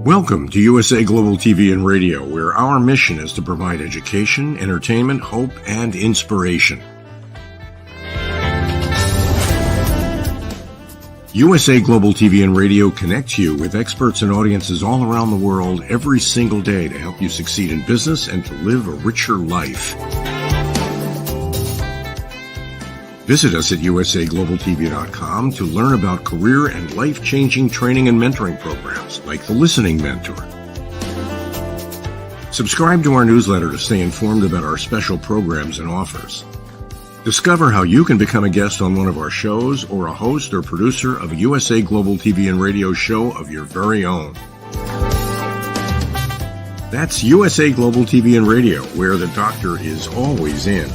Welcome to USA Global TV and Radio, where our mission is to provide education, entertainment, hope, and inspiration. USA Global TV and Radio connects you with experts and audiences all around the world every single day to help you succeed in business and to live a richer life. Visit us at usaglobaltv.com to learn about career and life-changing training and mentoring programs like the Listening Mentor. Subscribe to our newsletter to stay informed about our special programs and offers. Discover how you can become a guest on one of our shows or a host or producer of a USA Global TV and Radio show of your very own. That's USA Global TV and Radio, where the doctor is always in.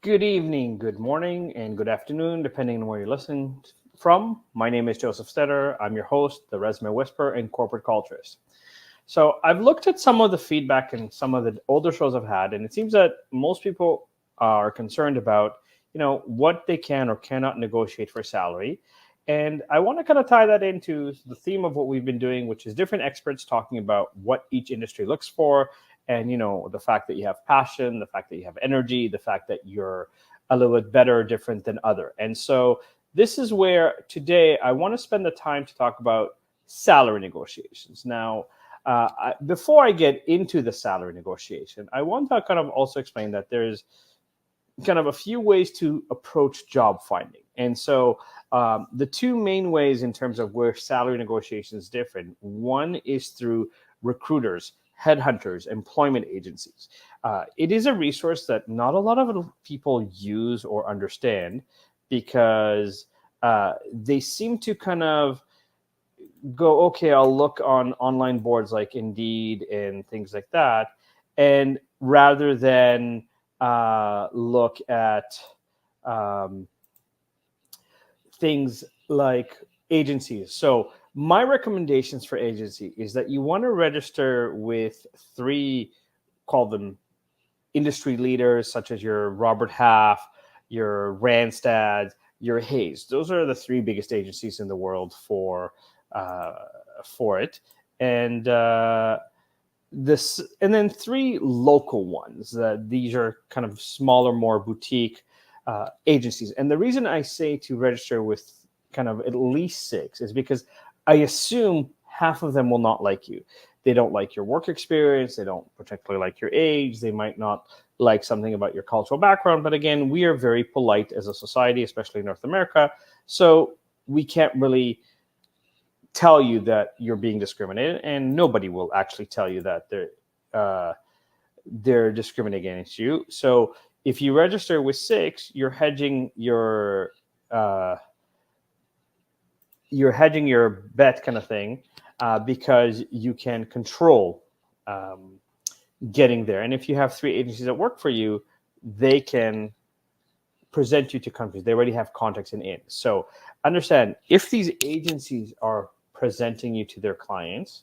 Good evening, good morning, and good afternoon, depending on where you're listening from. My name is JosefStetter. I'm your host, the Resume Whisperer and Corporate Culturalist. So I've looked at some of the feedback in some of the older shows I've had, and it seems that most people are concerned about, what they can or cannot negotiate for salary. And I want to kind of tie that into the theme of what we've been doing, which is different experts talking about what each industry looks for. And, the fact that you have passion, the fact that you have energy, the fact that you're a little bit better or different than other. And so this is where today I want to spend the time to talk about salary negotiations. Now, before I get into the salary negotiation, I want to kind of also explain that there's kind of a few ways to approach job finding. And so the two main ways in terms of where salary negotiation is different, one is through recruiters, headhunters, employment agencies. It is a resource that not a lot of people use or understand because they seem to kind of go, okay, I'll look on online boards like Indeed and things like that. And rather than look at things like agencies. So my recommendations for agency is that you want to register with three, call them industry leaders, such as your Robert Half, your Randstad, your Hayes. Those are the three biggest agencies in the world for it. And then three local ones. These are kind of smaller, more boutique agencies. And the reason I say to register with kind of at least six is because I assume half of them will not like you. They don't like your work experience. They don't particularly like your age. They might not like something about your cultural background. But again, we are very polite as a society, especially in North America. So we can't really tell you that you're being discriminated, and nobody will actually tell you that they're discriminating against you. So if you register with six, you're hedging your bet kind of thing, because you can control getting there. And if you have three agencies that work for you, they can present you to companies. They already have contacts in. So understand, if these agencies are presenting you to their clients,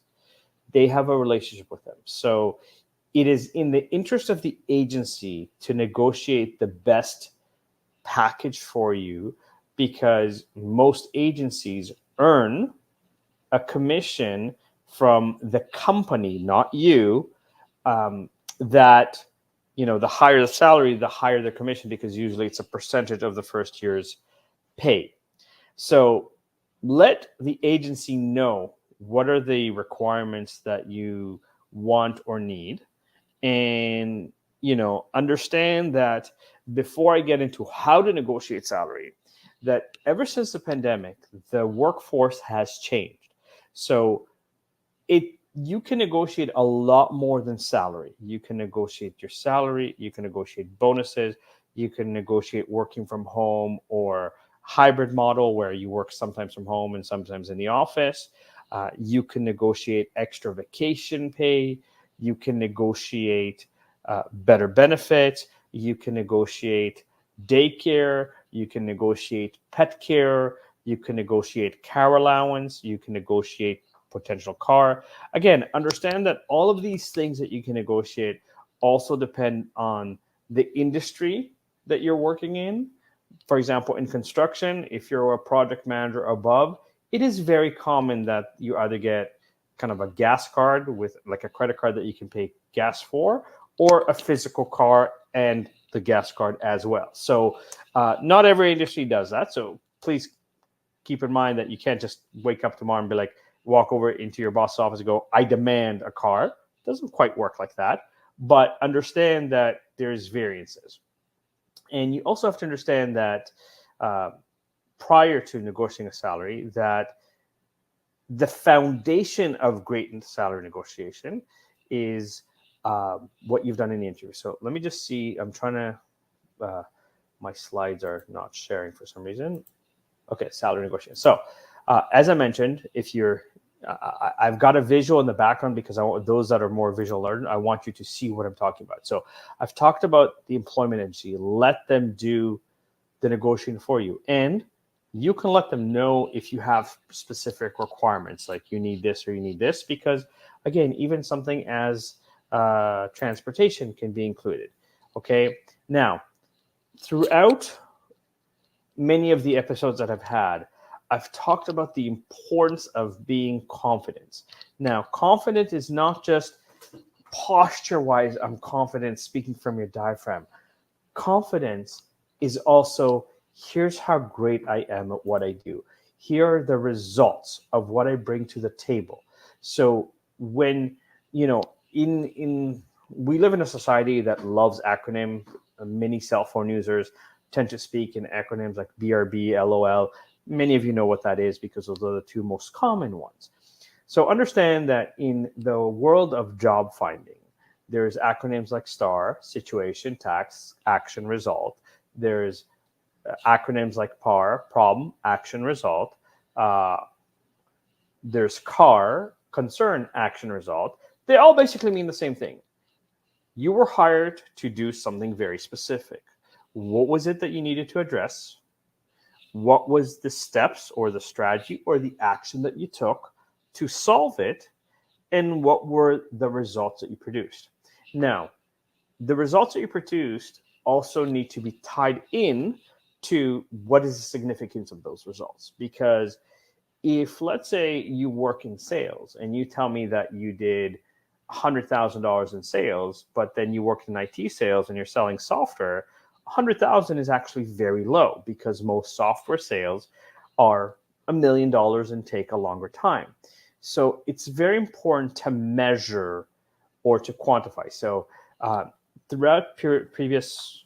they have a relationship with them. So it is in the interest of the agency to negotiate the best package for you, because most agencies earn a commission from the company, not you, that, the higher the salary, the higher the commission, because usually it's a percentage of the first year's pay. So let the agency know what are the requirements that you want or need, and understand that before I get into how to negotiate salary, that ever since the pandemic, the workforce has changed. So you can negotiate a lot more than salary. You can negotiate your salary, you can negotiate bonuses, you can negotiate working from home or hybrid model where you work sometimes from home and sometimes in the office. You can negotiate extra vacation pay. You can negotiate better benefits. You can negotiate daycare. You can negotiate pet care. You can negotiate car allowance. You can negotiate potential car. Again, understand that all of these things that you can negotiate also depend on the industry that you're working in. For example, in construction, if you're a project manager above, it is very common that you either get kind of a gas card with like a credit card that you can pay gas for, or a physical car and the gas card as well. So not every industry does that. So please keep in mind that you can't just wake up tomorrow and be like, walk over into your boss's office and go, I demand a car. It doesn't quite work like that. But understand that there's variances. And you also have to understand that prior to negotiating a salary, that the foundation of great salary negotiation is what you've done in the interview. So let me just see. I'm trying to, my slides are not sharing for some reason. Okay, salary negotiation. So as I mentioned, if you're, I've got a visual in the background because I want those that are more visual learned, I want you to see what I'm talking about. So I've talked about the employment agency. Let them do the negotiating for you. And you can let them know if you have specific requirements, like you need this or you need this, because again, even something as transportation can be included. Okay. Now, throughout many of the episodes that I've had, I've talked about the importance of being confident. Now, confident is not just posture-wise, I'm confident speaking from your diaphragm. Confidence is also, here's how great I am at what I do. Here are the results of what I bring to the table. So when, we live in a society that loves acronym. Many cell phone users tend to speak in acronyms like BRB, LOL. Many of you know what that is because those are the two most common ones. So understand that in the world of job finding, there's acronyms like STAR, situation, task, action, result. There's acronyms like PAR, problem, action, result. There's CAR, concern, action, result. They all basically mean the same thing. You were hired to do something very specific. What was it that you needed to address? What was the steps or the strategy or the action that you took to solve it? And what were the results that you produced? Now, the results that you produced also need to be tied in to what is the significance of those results. Because if, let's say, you work in sales and you tell me that you did $100,000 in sales, but then you worked in IT sales and you're selling software, 100,000 is actually very low because most software sales are $1 million and take a longer time. So it's very important to measure or to quantify. So throughout previous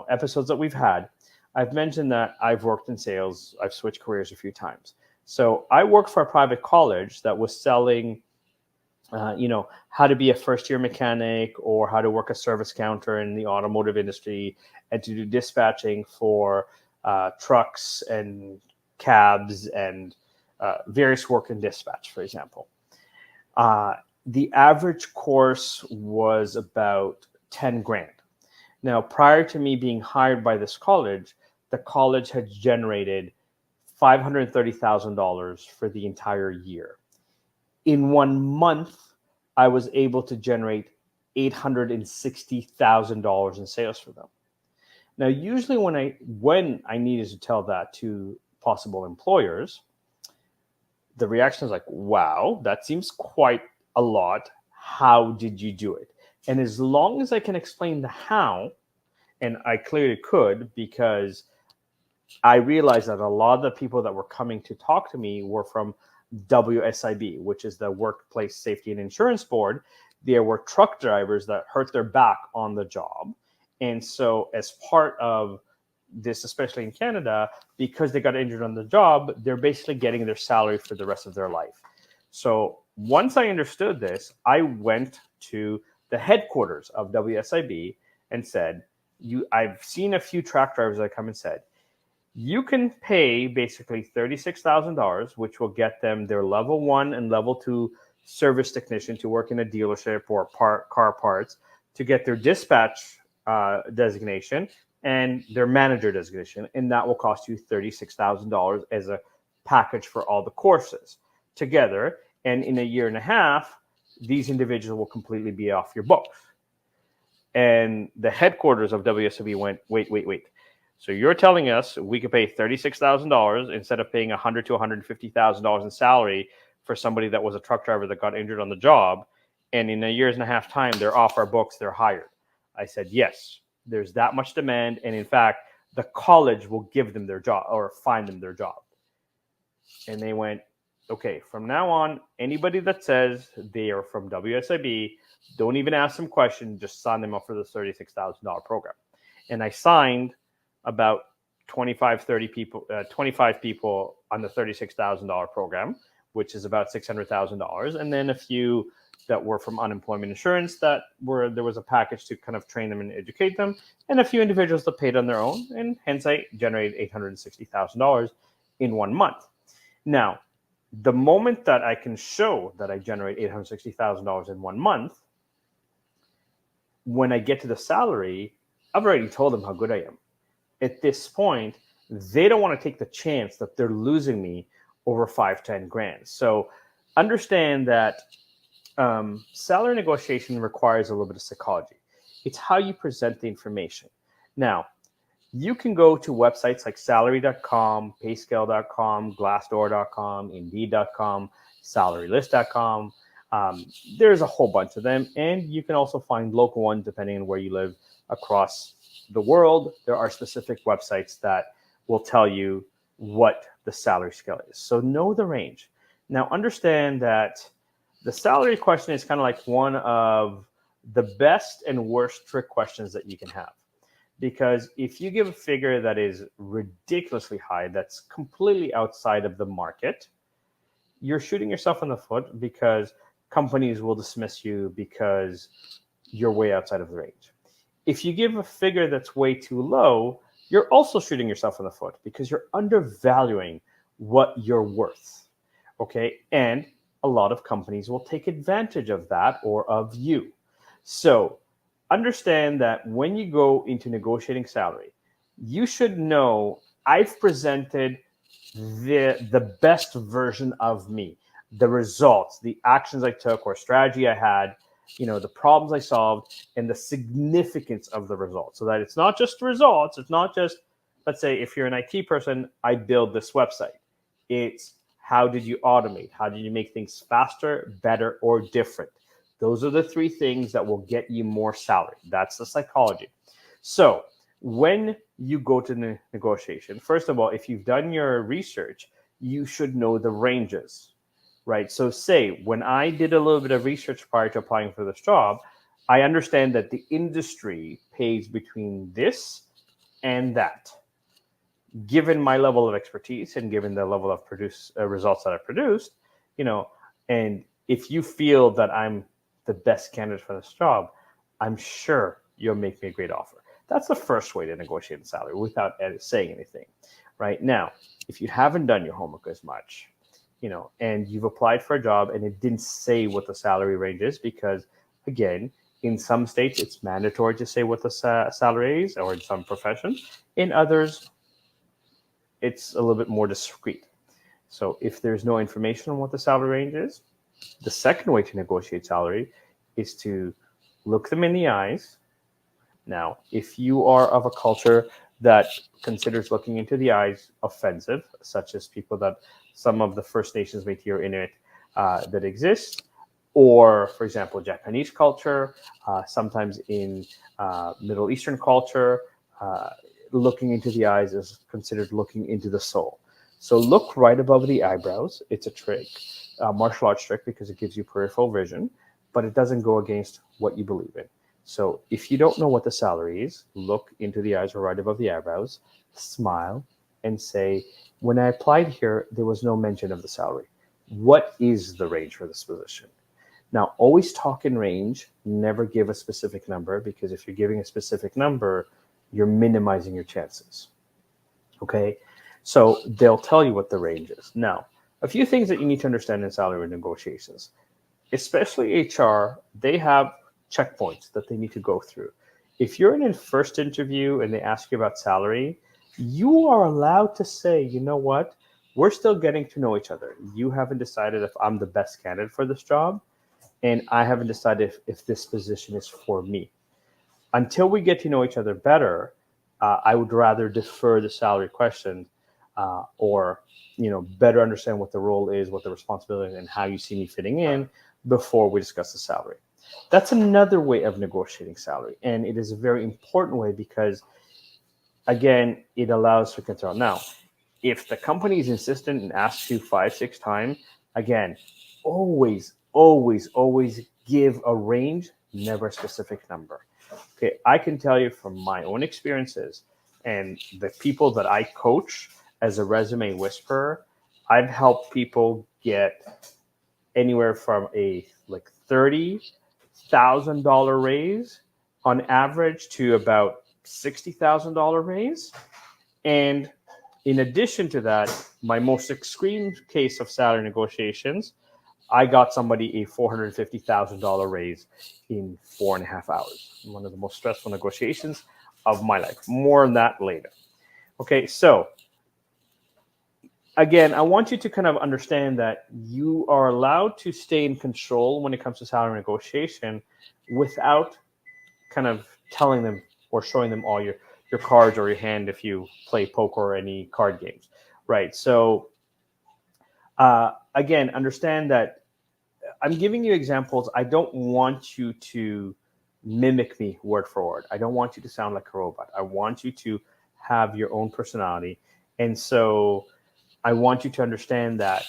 episodes that we've had, I've mentioned that I've worked in sales. I've switched careers a few times. So I worked for a private college that was selling how to be a first-year mechanic or how to work a service counter in the automotive industry and to do dispatching for trucks and cabs and various work in dispatch, for example. The average course was about 10 grand. Now, prior to me being hired by this college, the college had generated $530,000 for the entire year. In 1 month, I was able to generate $860,000 in sales for them. Now, usually when I needed to tell that to possible employers, the reaction is like, wow, that seems quite a lot. How did you do it? And as long as I can explain the how, and I clearly could, because I realized that a lot of the people that were coming to talk to me were from WSIB, which is the Workplace Safety and Insurance Board. There were truck drivers that hurt their back on the job. And so as part of this, especially in Canada, because they got injured on the job, they're basically getting their salary for the rest of their life. So once I understood this, I went to the headquarters of WSIB and said, I've seen a few truck drivers that come and said, you can pay basically $36,000, which will get them their level 1 and level 2 service technician to work in a dealership or car parts, to get their dispatch designation and their manager designation, and that will cost you $36,000 as a package for all the courses together. And in a year and a half, these individuals will completely be off your books. And the headquarters of WSB went, wait. So you're telling us we could pay $36,000 instead of paying $100,000 to $150,000 in salary for somebody that was a truck driver that got injured on the job, and in a year's and a half time, they're off our books, they're hired. I said, yes, there's that much demand. And in fact, the college will give them their job or find them their job. And they went, okay, from now on, anybody that says they are from WSIB, don't even ask them questions, just sign them up for the $36,000 program. And I signed about 25 people on the $36,000 program, which is about $600,000. And then a few that were from unemployment insurance there was a package to kind of train them and educate them, and a few individuals that paid on their own. And hence I generated $860,000 in 1 month. Now, the moment that I can show that I generate $860,000 in 1 month, when I get to the salary, I've already told them how good I am. At this point, they don't want to take the chance that they're losing me over 5-10 grand. So understand that salary negotiation requires a little bit of psychology. It's how you present the information. Now, you can go to websites like salary.com, payscale.com, glassdoor.com, indeed.com, salarylist.com. There's a whole bunch of them, and you can also find local ones depending on where you live across the world. There are specific websites that will tell you what the salary scale is. So know the range. Now understand that the salary question is kind of like one of the best and worst trick questions that you can have. Because if you give a figure that is ridiculously high, that's completely outside of the market, you're shooting yourself in the foot, because companies will dismiss you because you're way outside of the range. If you give a figure that's way too low, you're also shooting yourself in the foot, because you're undervaluing what you're worth. Okay? And a lot of companies will take advantage of that or of you. So understand that when you go into negotiating salary, you should know I've presented the best version of me, the results, the actions I took or strategy I had, the problems I solved, and the significance of the results. So that it's not just the results. It's not just, let's say, if you're an IT person, I build this website. It's how did you automate? How did you make things faster, better, or different? Those are the three things that will get you more salary. That's the psychology. So when you go to negotiation, first of all, if you've done your research, you should know the ranges, right? So say when I did a little bit of research prior to applying for this job, I understand that the industry pays between this and that. Given my level of expertise and given the level of results that I produced, and if you feel that I'm the best candidate for this job, I'm sure you'll make me a great offer. That's the first way to negotiate a salary without saying anything. Right now, if you haven't done your homework as much, and you've applied for a job and it didn't say what the salary range is, because again, in some states it's mandatory to say what the salary is, or in some professions. In others, it's a little bit more discreet. So if there's no information on what the salary range is, The second way to negotiate salary is to look them in the eyes. Now, if you are of a culture that considers looking into the eyes offensive, such as people that some of the First Nations, Métis, or Inuit that exist, or, for example, Japanese culture, sometimes in Middle Eastern culture, looking into the eyes is considered looking into the soul. So look right above the eyebrows. It's a trick, martial arts trick, because it gives you peripheral vision, but it doesn't go against what you believe in. So if you don't know what the salary is, look into the eyes or right above the eyebrows, smile, and say, when I applied here, there was no mention of the salary. What is the range for this position? Now, always talk in range, never give a specific number, because if you're giving a specific number, you're minimizing your chances. Okay, so they'll tell you what the range is. Now, a few things that you need to understand in salary negotiations, especially HR, they have checkpoints that they need to go through. If you're in a first interview and they ask you about salary, you are allowed to say, you know what, we're still getting to know each other. You haven't decided if I'm the best candidate for this job, and I haven't decided if this position is for me. Until we get to know each other better, I would rather defer the salary question or better understand what the role is, what the responsibility is, and how you see me fitting in before we discuss the salary. That's another way of negotiating salary, and it is a very important way because, again, it allows for control. Now, if the company is insistent and asks you 5-6 times, again, always give a range, never a specific number. Okay, I can tell you from my own experiences and the people that I coach as a resume whisperer, I've helped people get anywhere from a $30,000 raise on average to about $60,000 raise. And in addition to that, my most extreme case of salary negotiations, I got somebody a $450,000 raise in 4.5 hours. One of the most stressful negotiations of my life. More on that later. Okay, so again, I want you to kind of understand that you are allowed to stay in control when it comes to salary negotiation without kind of telling them or showing them all your cards or your hand if you play poker or any card games, right? So again, understand that I'm giving you examples. I don't want you to mimic me word for word. I don't want you to sound like a robot. I want you to have your own personality. And so I want you to understand that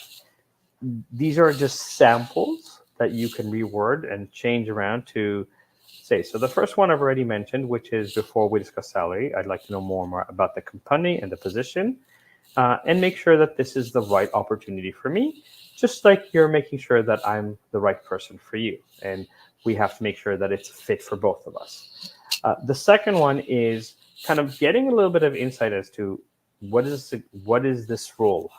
these are just samples that you can reword and change around to say. So the first one I've already mentioned, which is before we discuss salary, I'd like to know more and more about the company and the position and make sure that this is the right opportunity for me, just like you're making sure that I'm the right person for you. And we have to make sure that it's fit for both of us. The second one is kind of getting a little bit of insight as to what is this role?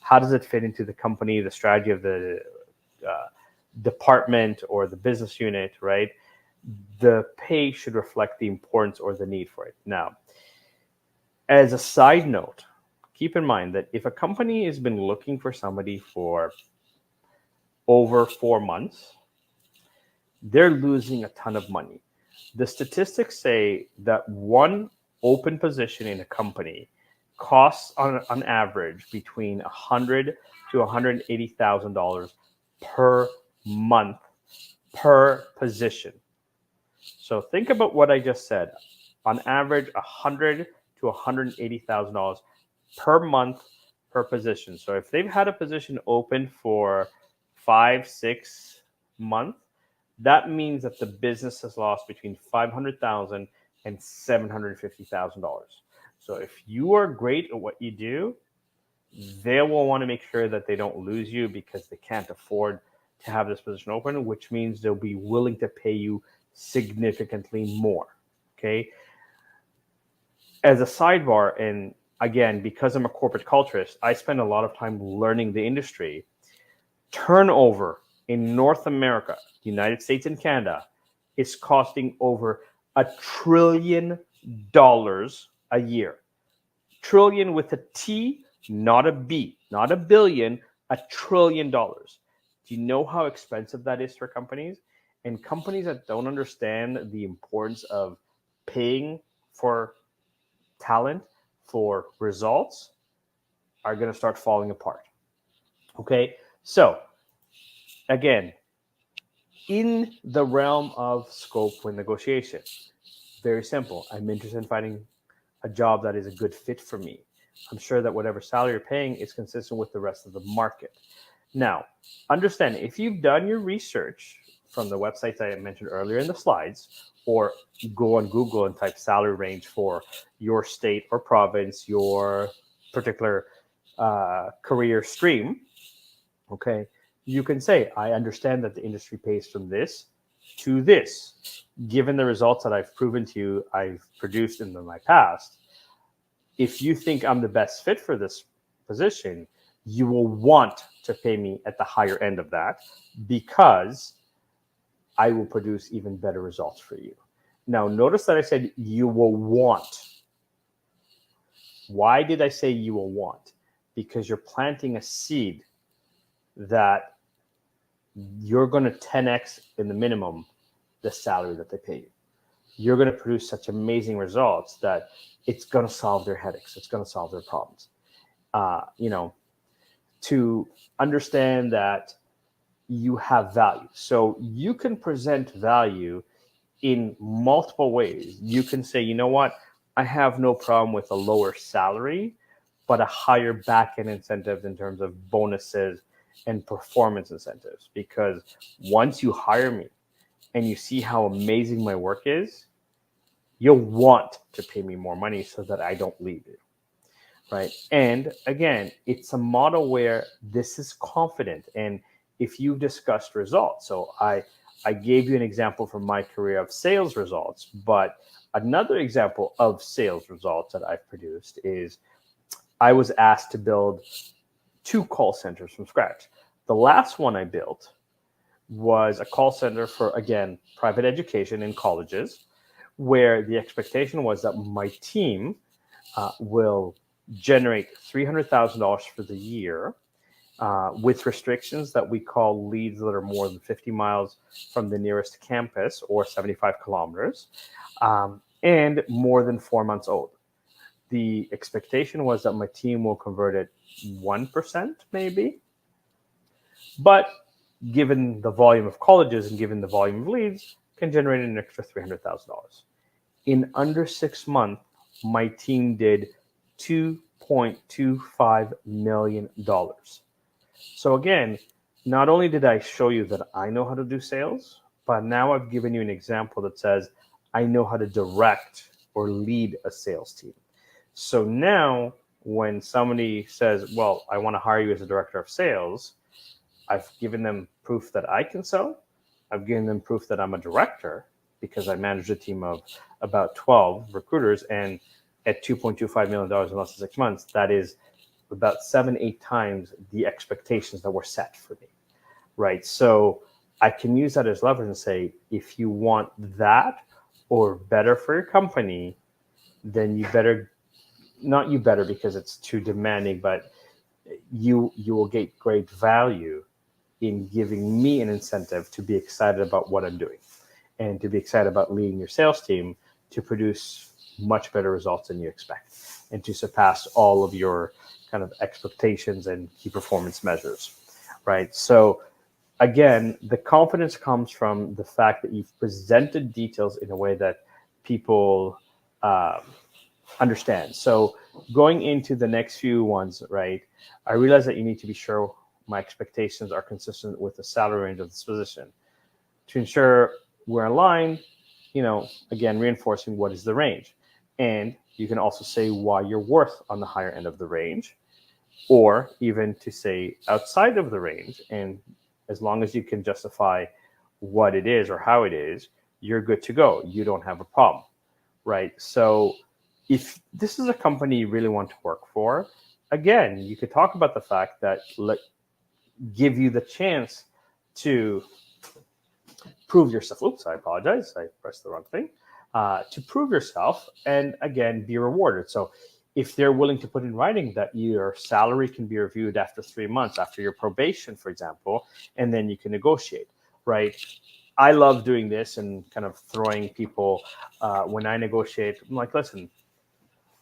How does it fit into the company, the strategy of the department or the business unit, right? The pay should reflect the importance or the need for it. Now, as a side note, keep in mind that if a company has been looking for somebody for over 4 months, they're losing a ton of money. The statistics say that one open position in a company costs on average between $100,000 to $180,000 per month per position. So think about what I just said. On average, $100,000 to $180,000 per month per position. So if they've had a position open for 5-6 months, that means that the business has lost between $500,000 and $750,000. So if you are great at what you do, they will want to make sure that they don't lose you because they can't afford to have this position open, which means they'll be willing to pay you significantly more. Okay. As a sidebar, and again, because I'm a corporate culturist, I spend a lot of time learning the industry. Turnover in North America, United States and Canada, is costing over $1 trillion a year. Trillion with a T, not a B, not a billion, $1 trillion. Do you know how expensive that is for companies? And companies that don't understand the importance of paying for talent, for results, are going to start falling apart. Okay, so again, in the realm of scope when negotiation, very simple. I'm interested in finding a job that is a good fit for me. I'm sure that whatever salary you're paying is consistent with the rest of the market. Now, understand, if you've done your research from the websites I mentioned earlier in the slides, or go on Google and type salary range for your state or province, your particular career stream, okay, you can say, I understand that the industry pays from this to this. Given the results that I've proven to you, I've produced in my past, if you think I'm the best fit for this position, you will want to pay me at the higher end of that, because I will produce even better results for you. Now, notice that I said you will want. Why did I say you will want? Because you're planting a seed that you're going to 10x in the minimum the salary that they pay you. You're going to produce such amazing results that it's going to solve their headaches. It's going to solve their problems. To understand that you have value. So you can present value in multiple ways. You can say, you know what, I have no problem with a lower salary, but a higher back-end incentive in terms of bonuses and performance incentives. Because once you hire me and you see how amazing my work is, you'll want to pay me more money so that I don't leave you. Right. And again, it's a model where this is confident. And if you've discussed results, so I gave you an example from my career of sales results, but another example of sales results that I've produced is I was asked to build 2 call centers from scratch. The last one I built was a call center for, again, private education in colleges, where the expectation was that my team will generate $300,000 for the year, with restrictions that we call leads that are more than 50 miles from the nearest campus or 75 kilometers, and more than 4 months old. The expectation was that my team will convert at 1%, maybe. But given the volume of colleges and given the volume of leads, can generate an extra $300,000. In under 6 months, my team did $2.25 million. So again, not only did I show you that I know how to do sales, but now I've given you an example that says I know how to direct or lead a sales team. So now when somebody says, well, I want to hire you as a director of sales, I've given them proof that I can sell. I've given them proof that I'm a director, because I manage a team of about 12 recruiters, and at $2.25 million in less than 6 months, that is about 7-8 times the expectations that were set for me, right? So I can use that as leverage and say, if you want that or better for your company, then you better, not you better because it's too demanding, but you will get great value in giving me an incentive to be excited about what I'm doing and to be excited about leading your sales team to produce much better results than you expect and to surpass all of your kind of expectations and key performance measures, right? So again, the confidence comes from the fact that you've presented details in a way that people understand. So going into the next few ones, right, I realize that you need to be sure my expectations are consistent with the salary range of this position. To ensure we're aligned, again, reinforcing what is the range. And you can also say why you're worth on the higher end of the range, or even to say outside of the range. And as long as you can justify what it is or how it is, you're good to go. You don't have a problem, right? So if this is a company you really want to work for, again, you could talk about the fact that give you the chance to prove yourself. Oops, I apologize. I pressed the wrong thing. To prove yourself and, again, be rewarded. So if they're willing to put in writing that your salary can be reviewed after 3 months, after your probation, for example, and then you can negotiate, right? I love doing this and kind of throwing people when I negotiate. I'm like, listen,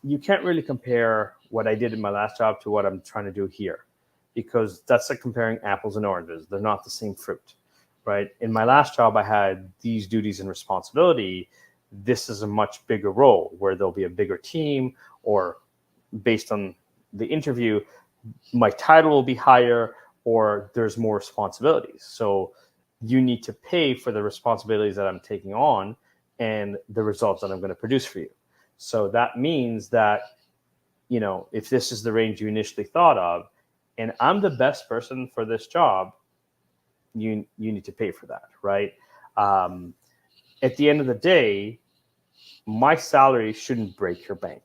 you can't really compare what I did in my last job to what I'm trying to do here, because that's like comparing apples and oranges. They're not the same fruit, right? In my last job, I had these duties and responsibility. This is a much bigger role where there'll be a bigger team, or based on the interview, my title will be higher, or there's more responsibilities. So you need to pay for the responsibilities that I'm taking on and the results that I'm going to produce for you. So that means that, if this is the range you initially thought of, and I'm the best person for this job, you need to pay for that, right? At the end of the day, my salary shouldn't break your bank.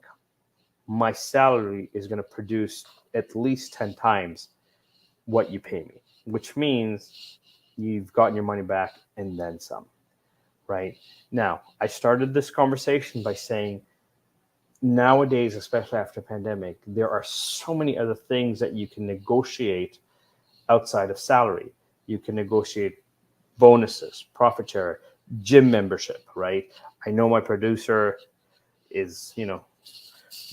My salary is going to produce at least 10 times what you pay me, which means you've gotten your money back and then some, right? Now, I started this conversation by saying, nowadays, especially after pandemic, there are so many other things that you can negotiate outside of salary. You can negotiate bonuses, profit share, gym membership, right? I know my producer is,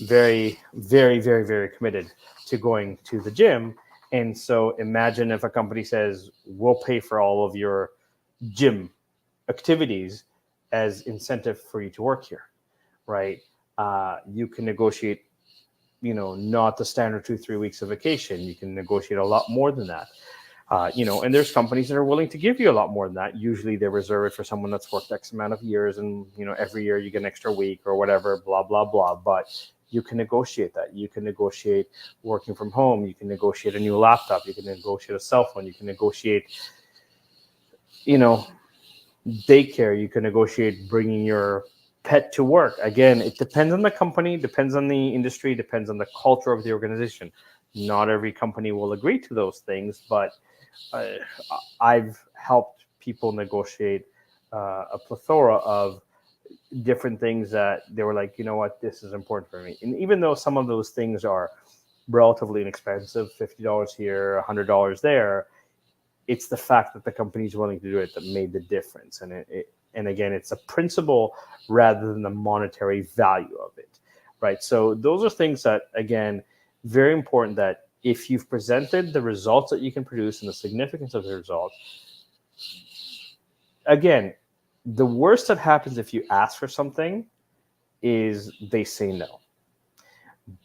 very, very, very, very committed to going to the gym. And so imagine if a company says, we'll pay for all of your gym activities as incentive for you to work here, right? You can negotiate, not the standard 2-3 weeks of vacation. You can negotiate a lot more than that. And there's companies that are willing to give you a lot more than that. Usually they reserve it for someone that's worked X amount of years, and, every year you get an extra week or whatever, blah, blah, blah. But you can negotiate that. You can negotiate working from home. You can negotiate a new laptop. You can negotiate a cell phone. You can negotiate, daycare. You can negotiate bringing your pet to work. Again, it depends on the company, depends on the industry, depends on the culture of the organization. Not every company will agree to those things, but I've helped people negotiate a plethora of different things that they were like, what, this is important for me. And even though some of those things are relatively inexpensive, $50 here, $100 there, it's the fact that the company is willing to do it that made the difference. And again, it's a principle rather than the monetary value of it, right? So those are things that, again, very important, that if you've presented the results that you can produce and the significance of the results, again, the worst that happens if you ask for something is they say no.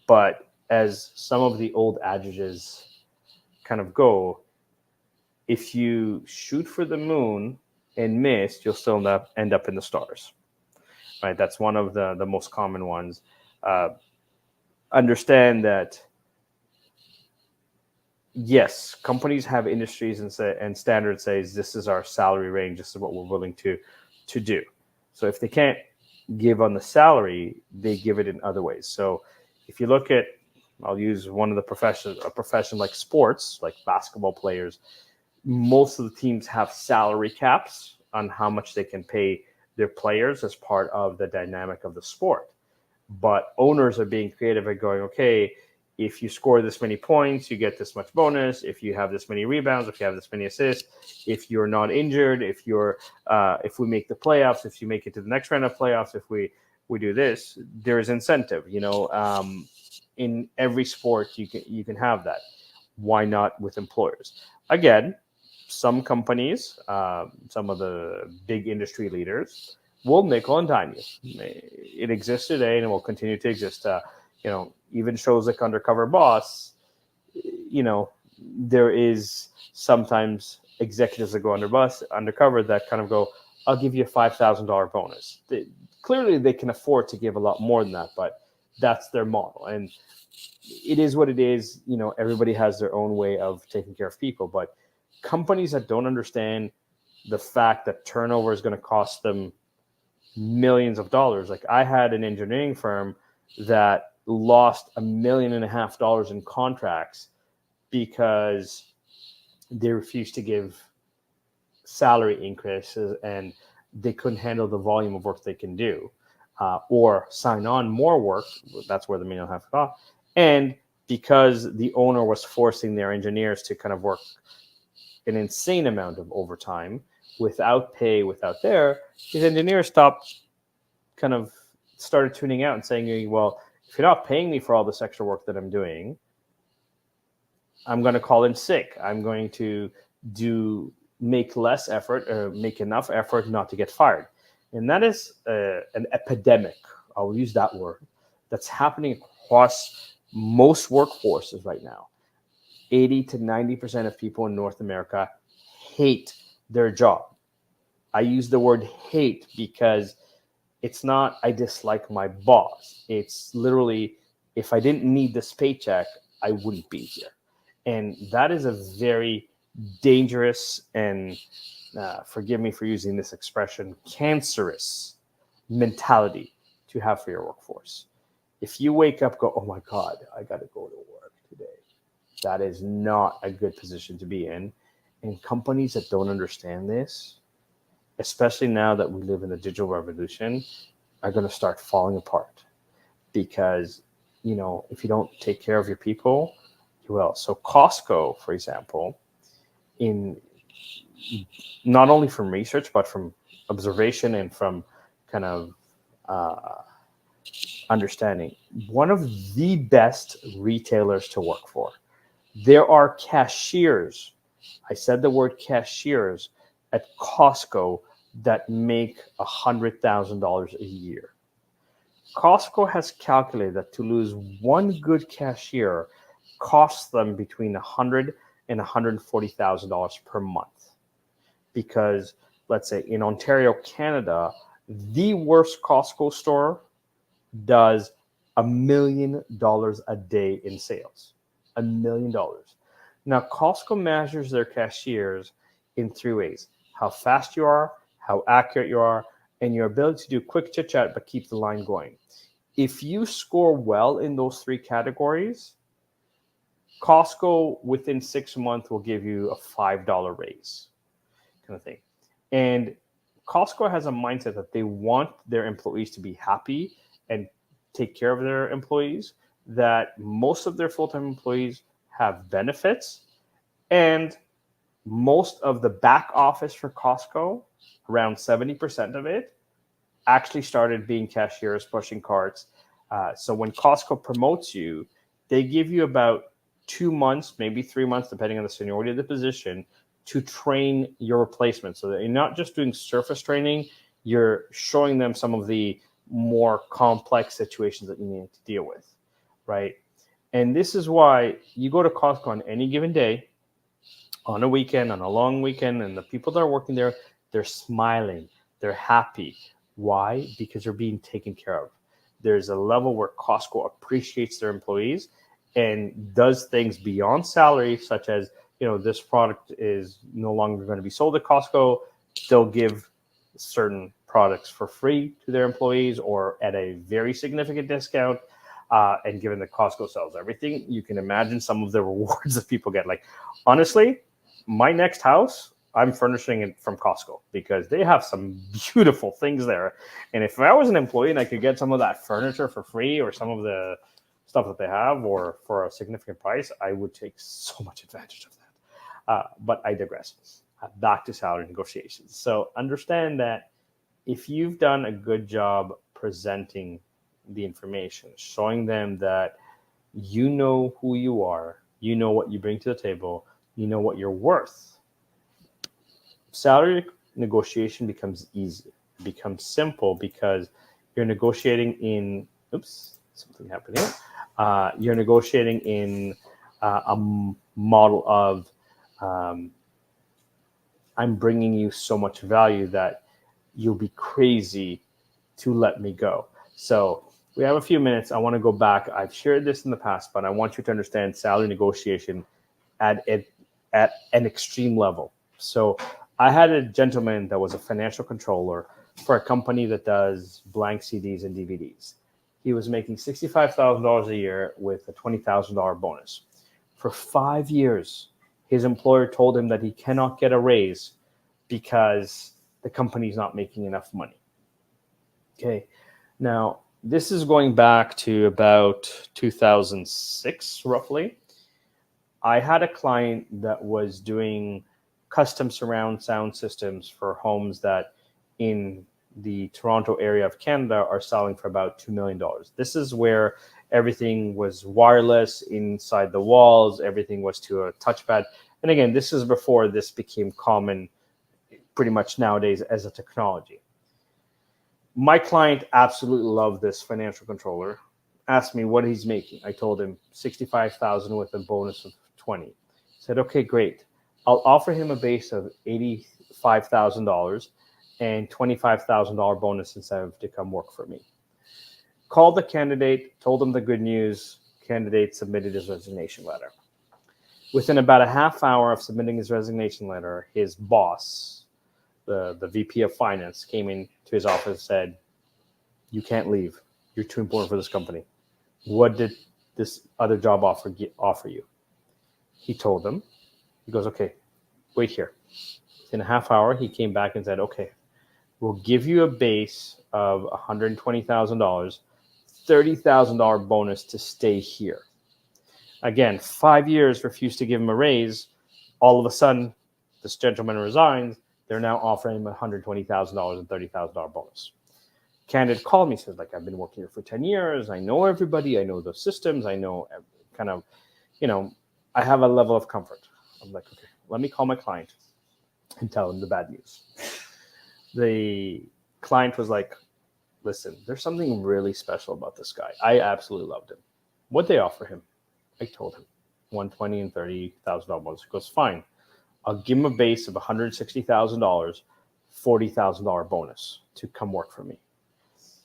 But as some of the old adages kind of go, if you shoot for the moon and miss, you'll still end up in the stars, right? That's one of the most common ones. Understand that, yes, companies have industries and standards says this is our salary range, this is what we're willing to do. So if they can't give on the salary, they give it in other ways. So if you look at, I'll use one of the a profession like sports, like basketball players, most of the teams have salary caps on how much they can pay their players as part of the dynamic of the sport. But owners are being creative at going, okay, if you score this many points, you get this much bonus. If you have this many rebounds, if you have this many assists, if you're not injured, if we make the playoffs, if you make it to the next round of playoffs, if we do this, there is incentive. In every sport, you can have that. Why not with employers? Again, some companies, some of the big industry leaders, will nickel and dime you. It exists today and it will continue to exist. Even shows like Undercover Boss, there is sometimes executives that go undercover that kind of go, I'll give you a $5,000 bonus. Clearly, they can afford to give a lot more than that, but that's their model. And it is what it is. Everybody has their own way of taking care of people, but companies that don't understand the fact that turnover is going to cost them millions of dollars. Like, I had an engineering firm that lost $1.5 million in contracts because they refused to give salary increases and they couldn't handle the volume of work they can do. or sign on more work. That's where the million half off. And because the owner was forcing their engineers to kind of work an insane amount of overtime without pay, without his engineers started tuning out and saying, well, if you're not paying me for all this extra work that I'm doing, I'm going to call in sick. I'm going to make less effort or make enough effort not to get fired. And that is an epidemic. I'll use that word. That's happening across most workforces right now. 80 to 90% of people in North America hate their job. I use the word hate because it's not I dislike my boss. It's literally, if I didn't need this paycheck, I wouldn't be here. And that is a very dangerous and, forgive me for using this expression, cancerous mentality to have for your workforce. If you wake up, go, oh my God, I got to go to work today. That is not a good position to be in. And companies that don't understand this, especially now that we live in the digital revolution, are going to start falling apart. Because, if you don't take care of your people, you will. So Costco, for example, in not only from research, but from observation and from kind of understanding, one of the best retailers to work for. There are cashiers, I said the word cashiers, at Costco that make $100,000 a year. Costco has calculated that to lose one good cashier costs them between $100,000 and $140,000 per month. Because, let's say, in Ontario, Canada, the worst Costco store does $1 million a day in sales. $1 million. Now, Costco measures their cashiers in three ways: how fast you are, how accurate you are, and your ability to do quick chit chat but keep the line going. If you score well in those three categories, Costco within 6 months will give you a $5 raise, kind of thing. And Costco has a mindset that they want their employees to be happy and take care of their employees, that most of their full-time employees have benefits, and most of the back office for Costco, around 70% of it, actually started being cashiers, pushing carts. So when Costco promotes you, they give you about 2 months, maybe 3 months, depending on the seniority of the position, to train your replacement. So that you're not just doing surface training, you're showing them some of the more complex situations that you need to deal with, right? And this is why you go to Costco on any given day, on a weekend, on a long weekend, and the people that are working there, they're smiling, they're happy. Why? Because they're being taken care of. There's a level where Costco appreciates their employees and does things beyond salary, such as, this product is no longer going to be sold at Costco. They'll give certain products for free to their employees or at a very significant discount. And given that Costco sells everything, you can imagine some of the rewards that people get. Like, honestly, my next house, I'm furnishing it from Costco because they have some beautiful things there. And if I was an employee and I could get some of that furniture for free or some of the stuff that they have or for a significant price, I would take so much advantage of that. But I digress. Back to salary negotiations. So understand that if you've done a good job presenting the information, showing them that you know who you are, you know what you bring to the table, you know what you're worth, salary negotiation becomes easy. It becomes simple because you're negotiating in, something happened here. You're negotiating in a model of, I'm bringing you so much value that you'll be crazy to let me go. So we have a few minutes. I want to go back. I've shared this in the past, but I want you to understand salary negotiation at an extreme level. So I had a gentleman that was a financial controller for a company that does blank CDs and DVDs. He was making $65,000 a year with a $20,000 bonus. For 5 years, his employer told him that he cannot get a raise because the company's not making enough money. Okay. Now, this is going back to about 2006, roughly. I had a client that was doing custom surround sound systems for homes that in the Toronto area of Canada are selling for about $2 million. This is where everything was wireless inside the walls, everything was to a touchpad. And again, this is before this became common pretty much nowadays as a technology. My client absolutely loved this financial controller, asked me what he's making. I told him 65,000 with a bonus of 20. He said, okay, great. I'll offer him a base of $85,000 and $25,000 bonus incentive to come work for me. Called the candidate, told him the good news. Candidate submitted his resignation letter. Within about a half hour of submitting his resignation letter, his boss, the VP of finance, came into his office and said, you can't leave. You're too important for this company. What did this other job offer you? He told them. He goes, okay, wait here. In a half hour, he came back and said, okay, we'll give you a base of $120,000, $30,000 bonus to stay here. Again, 5 years, refused to give him a raise. All of a sudden, this gentleman resigns. They're now offering him $120,000 and $30,000 bonus. Candidate called me, says, like, I've been working here for 10 years. I know everybody. I know the systems. I know kind of, I have a level of comfort. I'm like, okay, let me call my client and tell him the bad news. The client was like, listen, there's something really special about this guy. I absolutely loved him. What'd they offer him? I told him $120,000 and $30,000 bonus. He goes, fine. I'll give him a base of $160,000, $40,000 bonus to come work for me.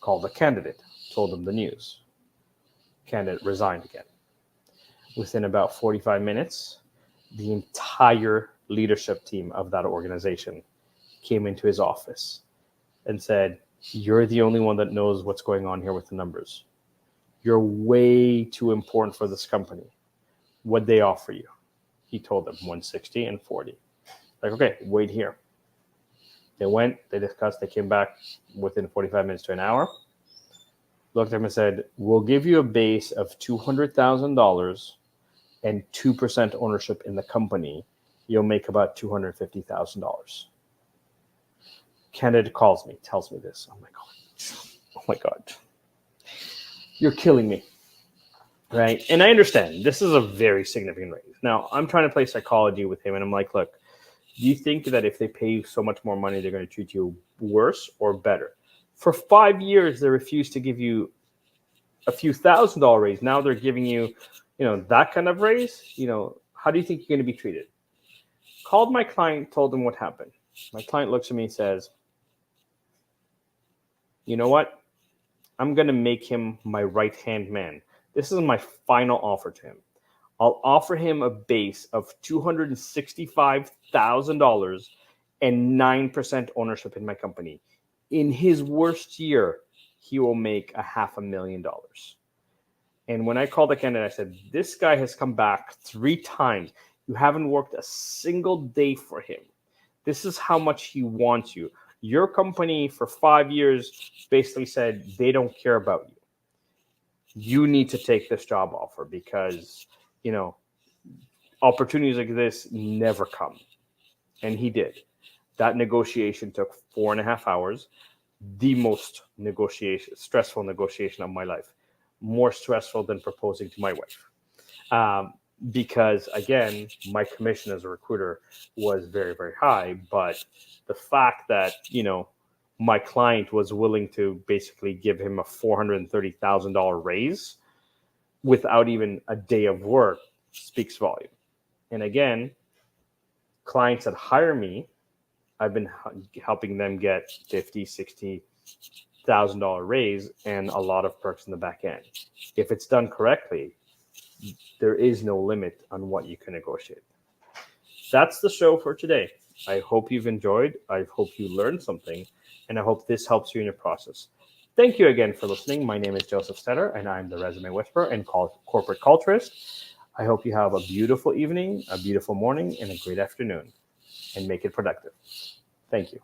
Called the candidate, told him the news. Candidate resigned again. Within about 45 minutes, the entire leadership team of that organization came into his office and said, you're the only one that knows what's going on here with the numbers. You're way too important for this company. What'd they offer you? He told them 160 and 40. Like, okay, wait here. They went, they discussed, they came back within 45 minutes to an hour. Looked at him and said, we'll give you a base of $200,000 and 2% ownership in the company. You'll make about $250,000. Candidate calls me, tells me this. I'm like, oh my God. You're killing me. Right? And I understand this is a very significant raise. Now, I'm trying to play psychology with him, and I'm like, look, do you think that if they pay you so much more money, they're going to treat you worse or better? For 5 years, they refused to give you a few $1,000 raise. Now they're giving you, that kind of raise. How do you think you're going to be treated? Called my client, told him what happened. My client looks at me and says, you know what? I'm going to make him my right-hand man. This is my final offer to him. I'll offer him a base of $265,000 and 9% ownership in my company. In his worst year, he will make $500,000. And when I called the candidate, I said, this guy has come back 3 times. You haven't worked a single day for him. This is how much he wants you. Your company for 5 years basically said they don't care about you. You need to take this job offer because, opportunities like this never come. And he did. That negotiation took 4.5 hours. The most stressful negotiation of my life. More stressful than proposing to my wife. Because, again, my commission as a recruiter was very, very high. But the fact that, my client was willing to basically give him a $430,000 raise without even a day of work speaks volume. And again, clients that hire me, I've been helping them get $50,000, $60,000 raise and a lot of perks in the back end. If it's done correctly, there is no limit on what you can negotiate. That's the show for today. I hope you've enjoyed. I hope you learned something. And I hope this helps you in your process. Thank you again for listening. My name is JosefStetter, and I'm the Resume Whisperer and Corporate Culturist. I hope you have a beautiful evening, a beautiful morning, and a great afternoon, and make it productive. Thank you.